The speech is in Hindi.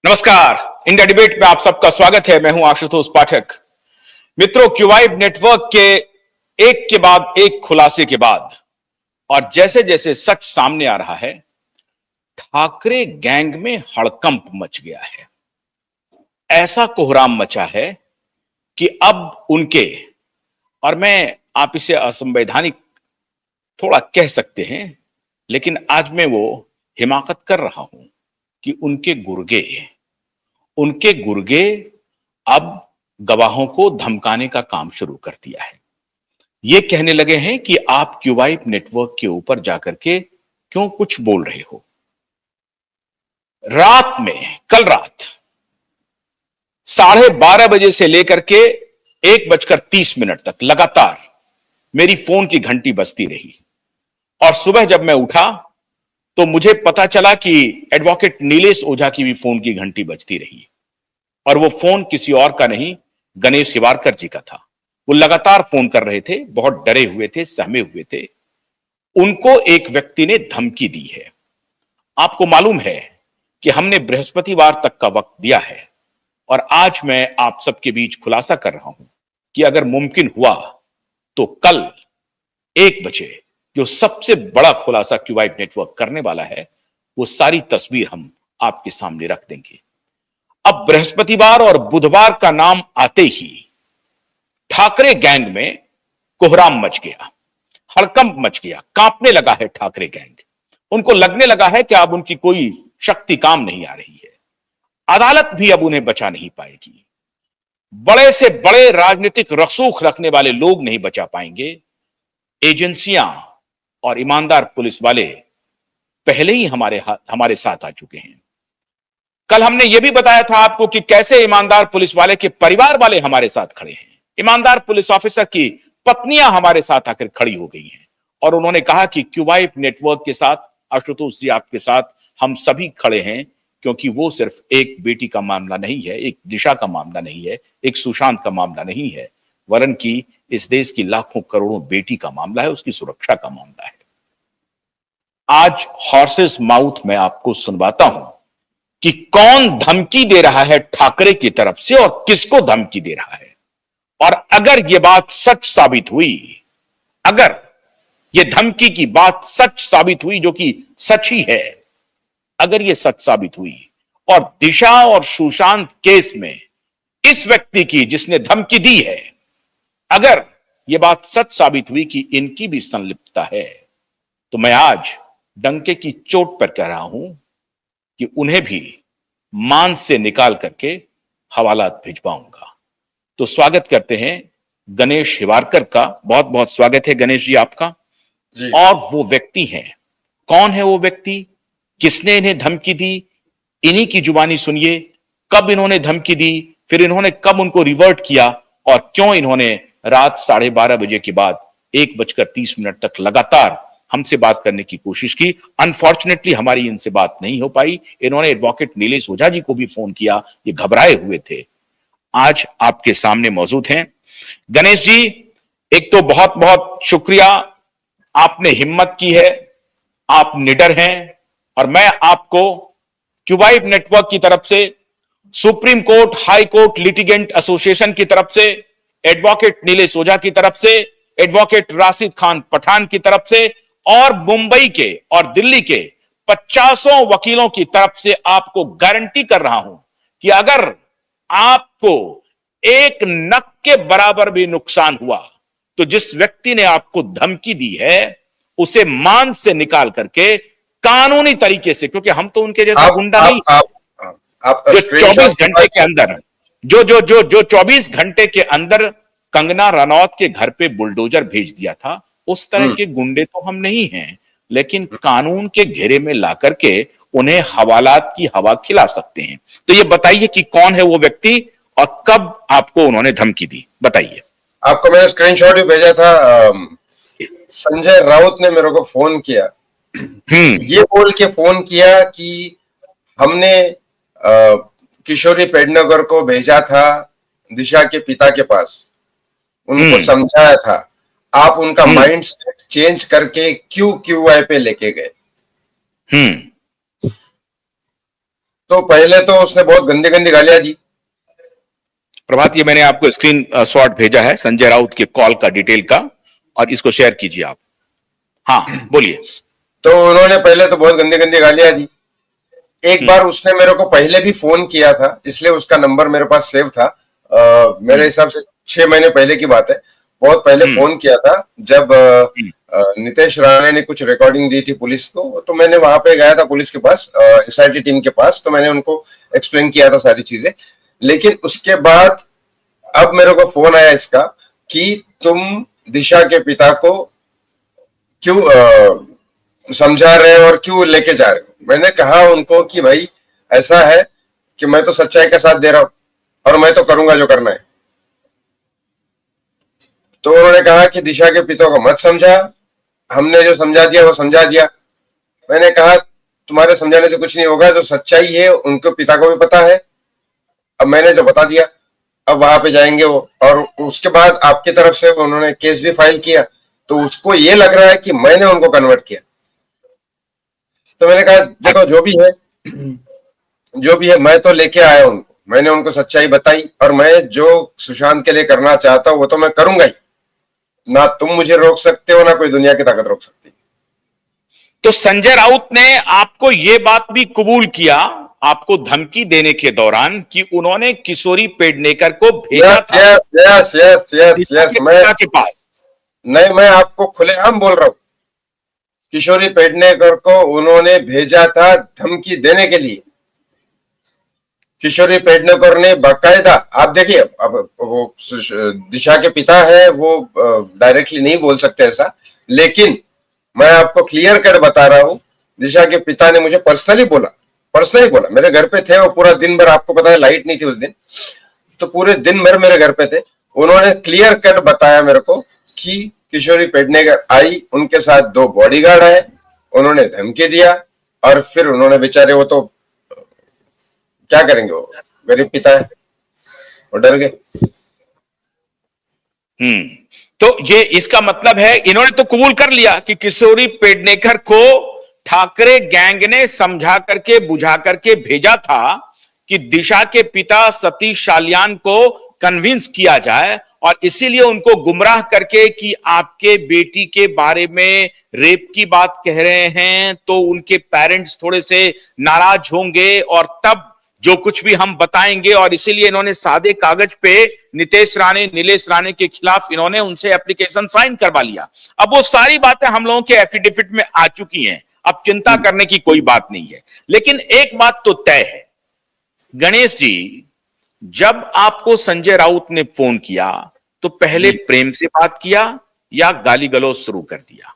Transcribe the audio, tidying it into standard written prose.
नमस्कार। इंडिया डिबेट में आप सबका स्वागत है। मैं हूं आशुतोष पाठक। मित्रों, क्यूवाइब नेटवर्क के एक के बाद एक खुलासे के बाद और जैसे जैसे सच सामने आ रहा है, ठाकरे गैंग में हड़कंप मच गया है। ऐसा कोहराम मचा है कि अब उनके, और मैं आप इसे असंवैधानिक थोड़ा कह सकते हैं, लेकिन आज मैं वो हिमाकत कर रहा हूं कि उनके गुर्गे अब गवाहों को धमकाने का काम शुरू कर दिया है। ये कहने लगे हैं कि आप क्यूवाइब नेटवर्क के ऊपर जाकर के क्यों कुछ बोल रहे हो। कल रात 12:30 से लेकर के 1:30 तक लगातार मेरी फोन की घंटी बजती रही और सुबह जब मैं उठा तो मुझे पता चला कि एडवोकेट नीलेश ओझा की भी फोन की घंटी बजती रही और वो फोन किसी और का नहीं, गणेश हिवारकर जी का था। वो लगातार फोन कर रहे थे, बहुत डरे हुए थे, सहमे हुए थे। उनको एक व्यक्ति ने धमकी दी है। आपको मालूम है कि हमने बृहस्पतिवार तक का वक्त दिया है और आज मैं आप सबके बीच खुलासा कर रहा हूं कि अगर मुमकिन हुआ तो कल 1 बजे जो सबसे बड़ा खुलासा क्यूवाइब नेटवर्क करने वाला है, वो सारी तस्वीर हम आपके सामने रख देंगे। अब बृहस्पतिवार और बुधवार का नाम आते ही ठाकरे गैंग में कोहराम मच गया, हड़कंप मच गया, कांपने लगा है ठाकरे गैंग। उनको लगने लगा है कि अब उनकी कोई शक्ति काम नहीं आ रही है, अदालत भी अब उन्हें बचा नहीं पाएगी, बड़े से बड़े राजनीतिक रसूख रखने वाले लोग नहीं बचा पाएंगे। एजेंसियां और ईमानदार पुलिस वाले पहले ही हमारे साथ आ चुके हैं। कल हमने यह भी बताया था आपको कि कैसे ईमानदार पुलिस वाले के परिवार वाले हमारे साथ खड़े हैं। ईमानदार पुलिस ऑफिसर की पत्नियां हमारे साथ आकर खड़ी हो गई हैं और उन्होंने कहा कि क्यूवाइब नेटवर्क के साथ, आशुतोष जी आपके साथ हम सभी खड़े हैं, क्योंकि वो सिर्फ एक बेटी का मामला नहीं है, एक दिशा का मामला नहीं है, एक सुशांत का मामला नहीं है, वरन की इस देश की लाखों करोड़ों बेटी का मामला है, उसकी सुरक्षा का मामला है। आज हॉर्सेस माउथ में आपको सुनवाता हूं कि कौन धमकी दे रहा है ठाकरे की तरफ से और किसको धमकी दे रहा है। और अगर यह बात सच साबित हुई, अगर यह धमकी की बात सच साबित हुई, जो कि सच ही है, अगर यह सच साबित हुई और दिशा और सुशांत केस में इस व्यक्ति की जिसने धमकी दी है, अगर यह बात सच साबित हुई कि इनकी भी संलिप्तता है, तो मैं आज डंके की चोट पर कह रहा हूं कि उन्हें भी मान से निकाल करके हवालात भिजवाऊंगा। तो स्वागत करते हैं गणेश हिवारकर का। बहुत बहुत स्वागत है गणेश जी आपका जी। और वो व्यक्ति हैं, कौन है वो व्यक्ति, किसने इन्हें धमकी दी, इन्हीं की जुबानी सुनिए। कब इन्होंने धमकी दी, फिर इन्होंने कब उनको रिवर्ट किया और क्यों इन्होंने रात 12:30 के बाद 1:30 तक लगातार हमसे बात करने की कोशिश की। अनफॉर्चुनेटली हमारी इनसे बात नहीं हो पाई। इन्होंने एडवोकेट नीलेश ओझा जी को भी फोन किया, ये घबराए हुए थे। आज आपके सामने मौजूद हैं गणेश जी। एक तो बहुत बहुत शुक्रिया, आपने हिम्मत की है, आप निडर हैं और मैं आपको क्यूवाइब नेटवर्क की तरफ से, supreme court, high court litigant association की तरफ से, एडवोकेट नीलेश ओझा की तरफ से, एडवोकेट राशिद खान पठान की तरफ से और मुंबई के और दिल्ली के 50 वकीलों की तरफ से आपको गारंटी कर रहा हूं कि अगर आपको एक नक के बराबर भी नुकसान हुआ तो जिस व्यक्ति ने आपको धमकी दी है उसे मान से निकाल करके कानूनी तरीके से, क्योंकि हम तो उनके जैसा गुंडा नहीं, जो 24 घंटे के अंदर जो 24 घंटे के अंदर कंगना रनौत के घर पे बुलडोजर भेज दिया था, उस तरह के गुंडे तो हम नहीं हैं, लेकिन कानून के घेरे में ला करके उन्हें हवालात की हवा खिला सकते हैं। तो ये बताइए कि कौन है वो व्यक्ति और कब आपको उन्होंने धमकी दी, बताइए। आपको मैंने स्क्रीनशॉट भी भेजा था। संजय राउत ने मेरे को फोन किया, ये बोल के फोन किया कि हमने किशोरी पेडनेकर को भेजा था दिशा के पिता के पास, उनको समझाया था, आप उनका माइंड सेट चेंज करके क्यों क्यूआई पे लेके गए। तो पहले तो उसने बहुत गंदी गंदी गालियां दी। प्रभात, ये मैंने आपको स्क्रीन शॉट भेजा है संजय राउत के कॉल का, डिटेल का, और इसको शेयर कीजिए आप। हाँ बोलिए। तो उन्होंने पहले तो बहुत गंदी गंदी गालियां दी। एक बार उसने मेरे को पहले भी फोन किया था, इसलिए उसका नंबर मेरे पास सेव था। मेरे हिसाब से 6 महीने पहले की बात है। बहुत पहले फोन किया था जब नितेश राणे ने कुछ रिकॉर्डिंग दी थी पुलिस को, तो मैंने वहां पे गया था पुलिस के पास, एसआईटी टीम के पास, तो मैंने उनको एक्सप्लेन किया था सारी चीजें। लेकिन उसके बाद अब मेरे को फोन आया इसका कि तुम दिशा के पिता को क्यों समझा रहे हो और क्यों लेके जा रहे हो। मैंने कहा उनको कि भाई ऐसा है कि मैं तो सच्चाई का साथ दे रहा हूं और मैं तो करूंगा जो करना है। तो उन्होंने कहा कि दिशा के पिता को मत समझा, हमने जो समझा दिया वो समझा दिया। मैंने कहा तुम्हारे समझाने से कुछ नहीं होगा, जो सच्चाई है उनके पिता को भी पता है। अब मैंने जो बता दिया, अब वहां पे जाएंगे वो, और उसके बाद आपकी तरफ से उन्होंने केस भी फाइल किया, तो उसको ये लग रहा है कि मैंने उनको कन्वर्ट किया। तो मैंने कहा देखो जो भी है मैं तो लेके आया उनको, मैंने उनको सच्चाई बताई, और मैं जो सुशांत के लिए करना चाहता हूं वो तो मैं करूंगा ही। ना तुम मुझे रोक सकते हो, ना कोई दुनिया की ताकत रोक सकती। तो संजय राउत ने आपको यह बात भी कबूल किया आपको धमकी देने के दौरान कि उन्होंने किशोरी पेडनेकर को भेजा था यस मैं के पास। नहीं, मैं आपको खुलेआम बोल रहा हूं, किशोरी पेडनेकर को उन्होंने भेजा था धमकी देने के लिए। किशोरी पेडनेकर ने बाकायदा, आप देखिए, अब वो दिशा के पिता है, वो डायरेक्टली नहीं बोल सकते ऐसा, लेकिन मैं आपको क्लियर कट बता रहा हूं, दिशा के पिता ने मुझे पर्सनली बोला, मेरे घर पे थे वो पूरा दिन भर। आपको पता है लाइट नहीं थी उस दिन, तो पूरे दिन भर मेरे घर पे थे। उन्होंने क्लियर कट बताया मेरे को कि किशोरी पेडनेकर आई, उनके साथ 2 बॉडीगार्ड आए, उन्होंने धमकी दिया, और फिर उन्होंने, बेचारे वो तो क्या करेंगे, वो गरीब पिता है, वो डर गए। तो ये इसका मतलब है इन्होंने तो कबूल कर लिया कि किशोरी पेडनेकर को ठाकरे गैंग ने समझा करके बुझा करके भेजा था कि दिशा के पिता सतीश सालियान को कन्विंस किया जाए, और इसीलिए उनको गुमराह करके कि आपके बेटी के बारे में रेप की बात कह रहे हैं तो उनके पेरेंट्स थोड़े से नाराज होंगे और तब जो कुछ भी हम बताएंगे, और इसीलिए इन्होंने सादे कागज पे नीलेश राणे के खिलाफ इन्होंने उनसे एप्लीकेशन साइन करवा लिया। अब वो सारी बातें हम लोगों के एफिडेविट में आ चुकी हैं, अब चिंता करने की कोई बात नहीं है। लेकिन एक बात तो तय है गणेश जी, जब आपको संजय राउत ने फोन किया तो पहले प्रेम से बात किया या गाली गलौज शुरू कर दिया?